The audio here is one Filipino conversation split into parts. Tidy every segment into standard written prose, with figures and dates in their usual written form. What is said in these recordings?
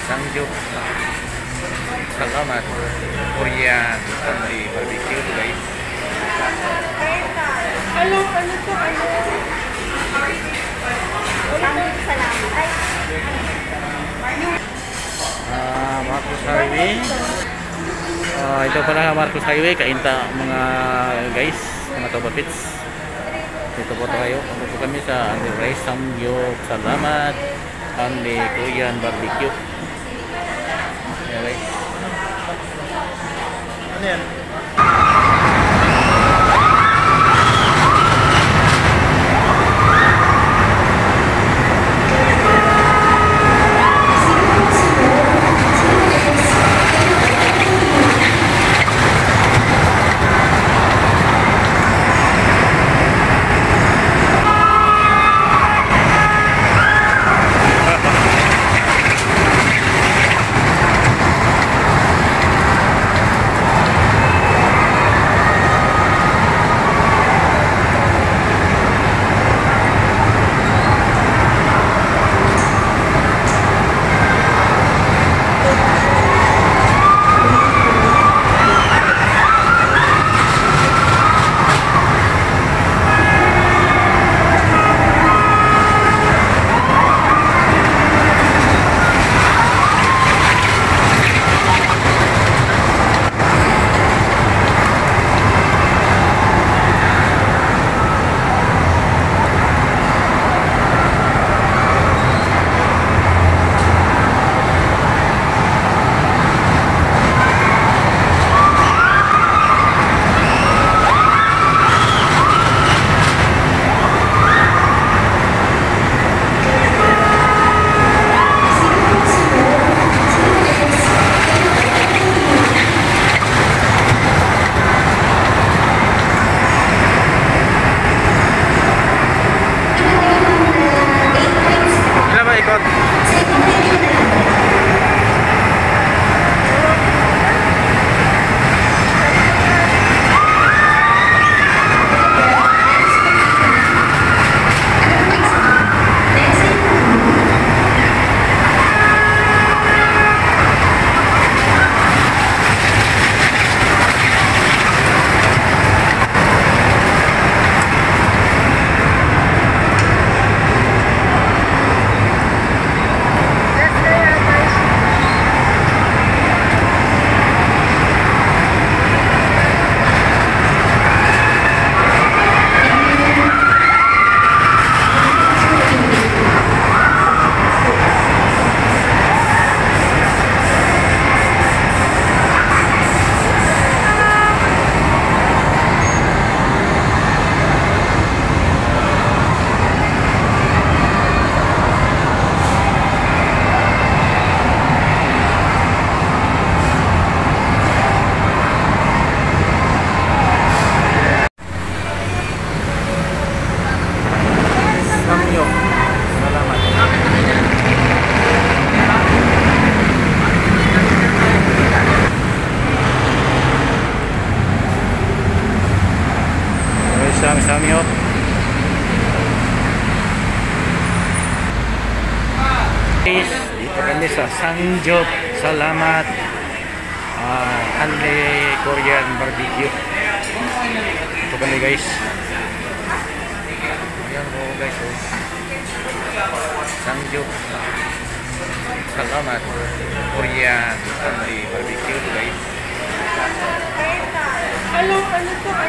Sangyup Salamat Korean Family Barbecue guys. Ano to? Sangyup Salamat. Marcos Highway. Ito pala Marcos Highway. Kainta mga guys, mga tobapits. Dito po tayo. Punta po kami sa Andy Rice Sangyup Salamat Andy Korean Barbecue. Ayan guys. Ano yan? Samyup. Dito kami sa Sangyup Salamat Andy Korean Barbecue. Ito kami guys. Ayan po guys. Sangyup Salamat Korean Andy Barbecue guys. Ano to? Sangyup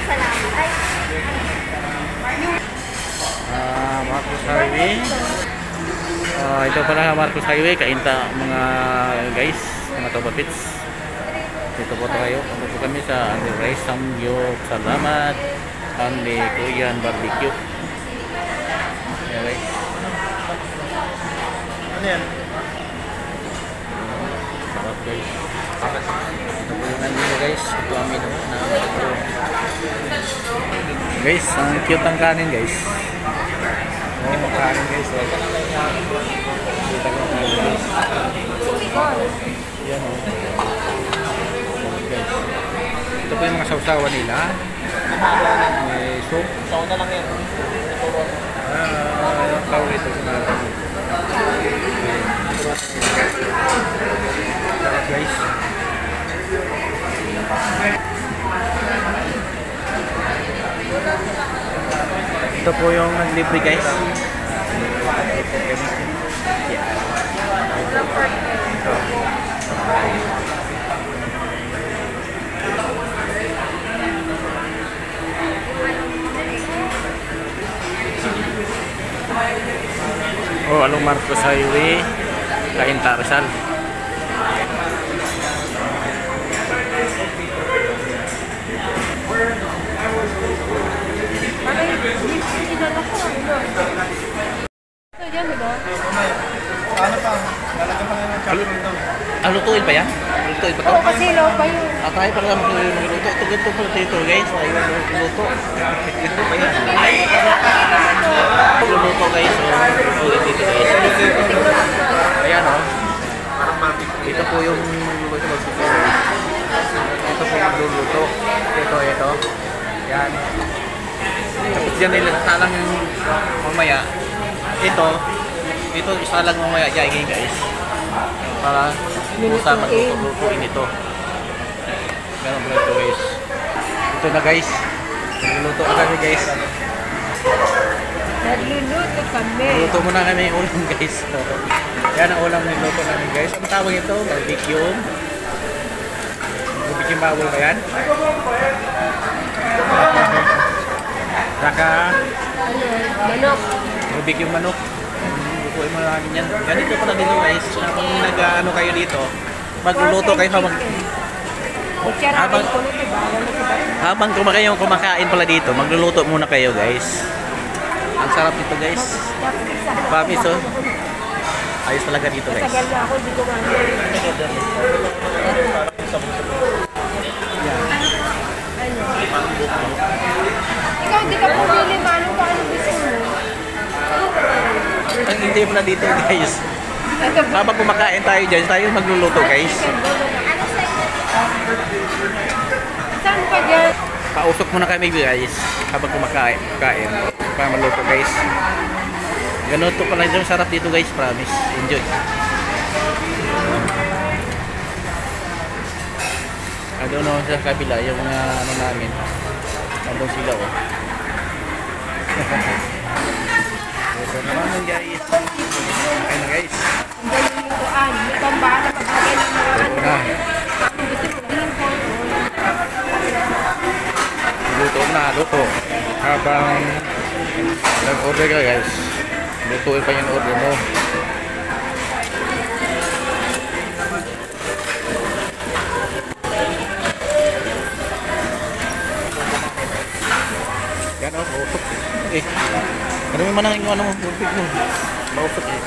Salamat. Marcos Highway. Ito pala Marcos Highway. Kainta mga guys, mga tobapits. Dito po tayo. Punta po kami sa Andy Rice Sangyup Salamat Andy Korean Barbecue. Ayan guys. Ano yan? Sarap guys. Ito po yung nandito guys. Ito amin na guys, ang cute ang kanin guys. Kanin guys. Kita ko kanin guys. Yan o. Guys. Ito po yung mga sausawan nila. May soup. Saw na lang yan. Yung paborito ko na. yung nag-libre guys. Oh, Along Marcos Highway, Cainta, Rizal. Ito yan, di ba? Ano pa? Lalagyan pa ng chocolate daw. Lutuin pa yan? Lutuin pa to? Oo, kasi low pa yun. Tayo pala magluto. Ito ganito pala dito guys. Tayo magluto. Ito pa yan. Magluluto guys. Dito guys. Ayan o. Ito po yung ito po magluluto. Ito. Yan. Tapos dyan nilata lang yung mamaya. Ito isa lang mamaya dyan guys. Para busa maglutuin ito. Ganun pala ito guys. Ito na guys. Nagluluto na kami guys. Nagluluto kami. Luto muna kami yung ulam guys. Yan ang ulam na luto namin guys. Ang tawag ito? Barbecue. Barbecue bawal ba yan? Saka Manok. barbecue manok. Lutuin mo namin yan. Ganito pala dito guys. Habang nag-ano kayo dito, magluluto kayo habang kumakain pala dito, magluluto muna kayo guys. Ang sarap nito guys. Pamis oh. Ayos talaga dito guys. Tagal na ako, hindi ko Ikaw, hindi ka pumili, manong paano gusto mo? Ang hindi mo na dito guys. Ito, Habang kumakain tayo dyan, tayo magluluto guys. saan pa dyan? Pausok muna kami guys. Habang kumakain para maluto guys. Ganun to pala yung sarap dito guys, promise. Enjoy. I don't know sa kabila yung mga ano namin. Nandun sila oh. Ito naman guys. Okay na guys. Ang galing lutuan. May pambala paglagay ng mga Ito na. gusto ko din po. Luto. Habang nag-order ka guys. Lutuin pa yung order mo. Yan oh, mausok. Ano mo man ang ano mo, perfect mo. Mausok eh.